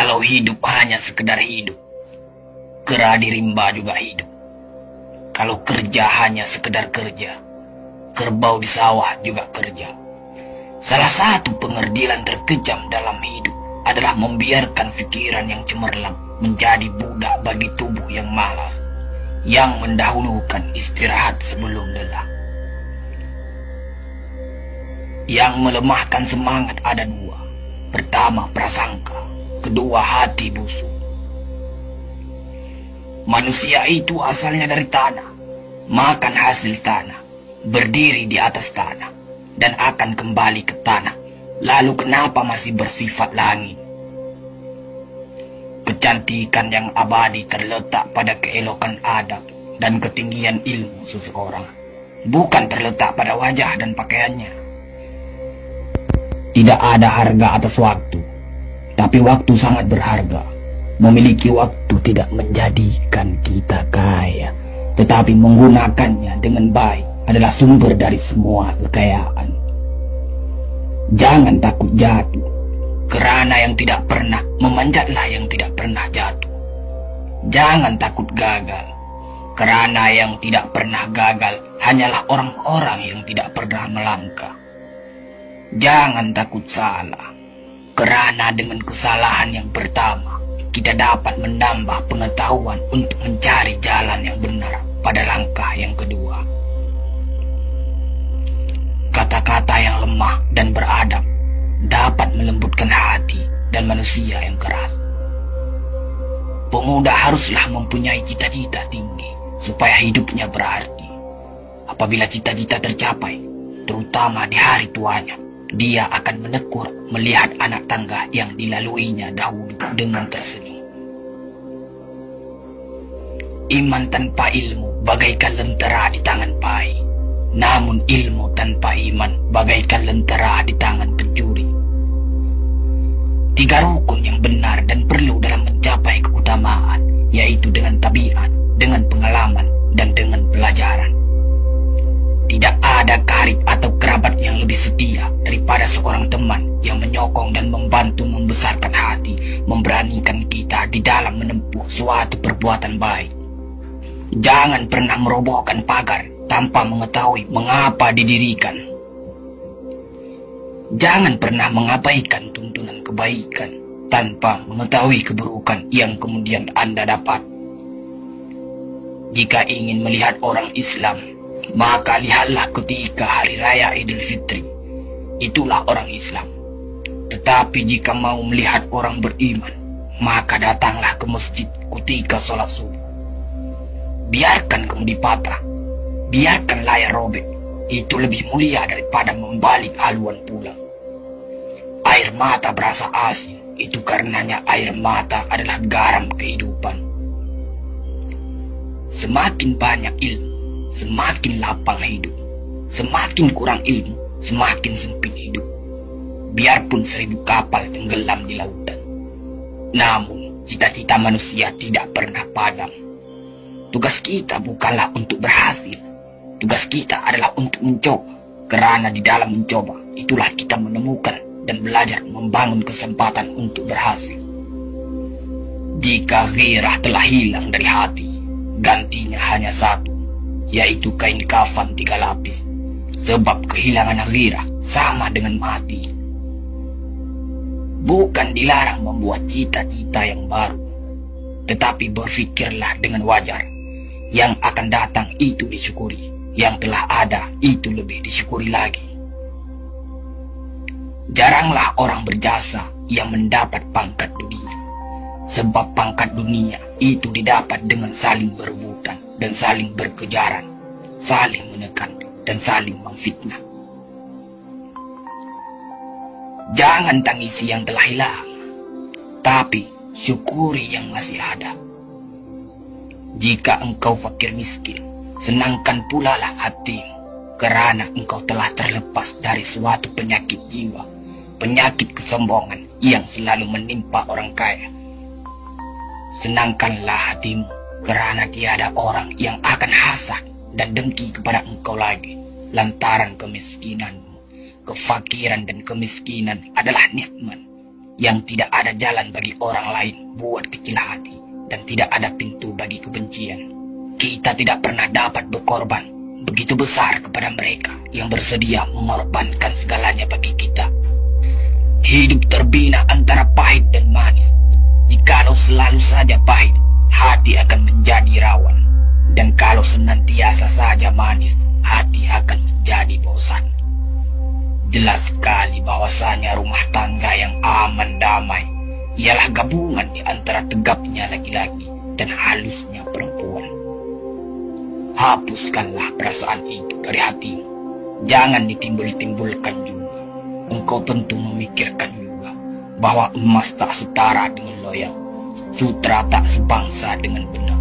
Kalau hidup hanya sekedar hidup, kera di rimba juga hidup. Kalau kerja hanya sekedar kerja, kerbau di sawah juga kerja. Salah satu pengerdilan terkejam dalam hidup adalah membiarkan pikiran yang cemerlang menjadi budak bagi tubuh yang malas, yang mendahulukan istirahat sebelum lelah. Yang melemahkan semangat ada dua. Pertama, prasangka. Kedua, hati busuk. Manusia itu asalnya dari tanah, makan hasil tanah, berdiri di atas tanah, dan akan kembali ke tanah. Lalu kenapa masih bersifat langit? Kecantikan yang abadi terletak pada keelokan adab dan ketinggian ilmu seseorang, bukan terletak pada wajah dan pakaiannya. Tidak ada harga atas waktu, tapi waktu sangat berharga. Memiliki waktu tidak menjadikan kita kaya, tetapi menggunakannya dengan baik adalah sumber dari semua kekayaan. Jangan takut jatuh, kerana yang tidak pernah memanjatlah yang tidak pernah jatuh. Jangan takut gagal, kerana yang tidak pernah gagal hanyalah orang-orang yang tidak pernah melangkah. Jangan takut salah, kerana dengan kesalahan yang pertama, kita dapat menambah pengetahuan untuk mencari jalan yang benar pada langkah yang kedua. Kata-kata yang lemah dan beradab dapat melembutkan hati dan manusia yang keras. Pemuda haruslah mempunyai cita-cita tinggi supaya hidupnya berarti. Apabila cita-cita tercapai, terutama di hari tuanya, dia akan menekur melihat anak tangga yang dilaluinya dahulu dengan tersenyum. Iman tanpa ilmu bagaikan lentera di tangan pai, namun ilmu tanpa iman bagaikan lentera di tangan pencuri. Tiga rukun yang benar dan perlu dalam mencapai keutamaan, yaitu dengan tabiat, dengan pengalaman, dan dengan pelajaran. Tidak ada karib atau kerabat yang lebih setia daripada seorang teman yang menyokong dan membantu membesarkan hati, memberanikan kita di dalam menempuh suatu perbuatan baik. Jangan pernah merobohkan pagar tanpa mengetahui mengapa didirikan. Jangan pernah mengabaikan tuntunan kebaikan tanpa mengetahui keburukan yang kemudian Anda dapat. Jika ingin melihat orang Islam, maka lihatlah ketika hari raya Idul Fitri. Itulah orang Islam. Tetapi jika mau melihat orang beriman, maka datanglah ke masjid ketika sholat subuh. Biarkan kemudi patah, biarkan layar robek, itu lebih mulia daripada membalik haluan pulang. Air mata berasa asin, itu karenanya air mata adalah garam kehidupan. Semakin banyak ilmu, semakin lapang hidup. Semakin kurang ilmu, semakin sempit hidup. Biarpun 1000 kapal tenggelam di lautan, namun cita-cita manusia tidak pernah padam. Tugas kita bukanlah untuk berhasil. Tugas kita adalah untuk mencoba, kerana di dalam mencoba itulah kita menemukan dan belajar membangun kesempatan untuk berhasil. Jika gairah telah hilang dari hati, gantinya hanya satu, yaitu kain kafan 3 lapis. Sebab kehilangan gairah sama dengan mati. Bukan dilarang membuat cita-cita yang baru, tetapi berfikirlah dengan wajar. Yang akan datang itu disyukuri, yang telah ada itu lebih disyukuri lagi. Jaranglah orang berjasa yang mendapat pangkat dunia, sebab pangkat dunia itu didapat dengan saling berebutan dan saling berkejaran, saling menekan dan saling memfitnah. Jangan tangisi yang telah hilang, tapi syukuri yang masih ada. Jika engkau fakir miskin, senangkan pula lah hatimu, kerana engkau telah terlepas dari suatu penyakit jiwa, penyakit kesombongan yang selalu menimpa orang kaya. Senangkanlah hatimu, kerana tiada orang yang akan hasad dan dengki kepada engkau lagi, lantaran kemiskinanmu. Kefakiran dan kemiskinan adalah nikmat, yang tidak ada jalan bagi orang lain buat kecil hati, dan tidak ada pintu bagi kebencian. Kita tidak pernah dapat berkorban begitu besar kepada mereka yang bersedia mengorbankan segalanya bagi kita. Hidup terbina antara pahit dan manis. Jikalau selalu saja pahit, hati akan menjadi rawan. Dan kalau senantiasa saja manis, hati akan menjadi bosan. Jelas sekali bahwasanya rumah tangga yang aman damai ialah gabungan di antara tegapnya laki-laki dan halusnya perempuan. Hapuskanlah perasaan itu dari hatimu. Jangan ditimbul-timbulkan juga. Engkau tentu memikirkan juga bahwa emas tak setara dengan loyang, sutra tak sebangsa dengan benar.